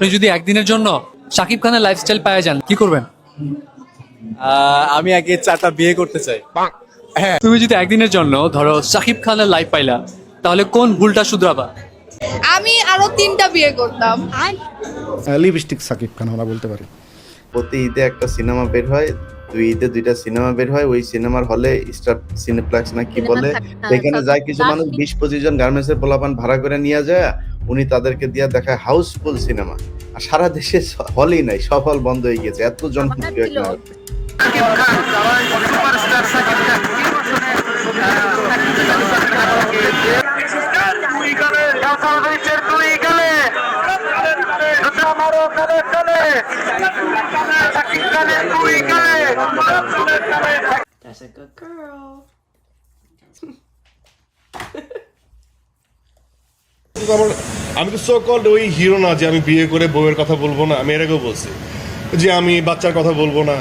আপনি যদি একদিনের জন্য শাকিব খানের লাইফস্টাইল পাওয়া যান কি করবেন? আমি আগে 4টা বিয়ে করতে চাই। তুমি যদি একদিনের জন্য ধরো শাকিব খানের লাইফ পাইলা, তাহলে কোন ভুলটা শুধরাবা? আমি আরো 3টা বিয়ে করতাম। লিপস্টিক সাকিব খান আমরা বলতে পারি। প্রতি ঈদে একটা সিনেমা বের হয়, 2 ঈদে 2টা সিনেমা বের হয়, ওই সিনেমার হলে স্টার সিনেপ্লেক্স না কি বলে, সেখানে যায় কিছু মানুষ 20-25 জন গার্মেন্টসের পোলাপান ভাড়া করে নিয়ে যায়, উনি তাদেরকে দিয়ে দেখায় হাউসফুল সিনেমা। আর সারা দেশে হলই নাই, সব হল বন্ধ হয়ে গেছে, এত জনপ্রিয় একটা নায়ক। That's a good girl. আমি তো সো কল্ড ওই হিরো না যে আমি বিয়ে করে বউয়ের কথা বলবো না। আমি এর আগেও বলছি যে আমি বাচ্চার কথা বলবো না,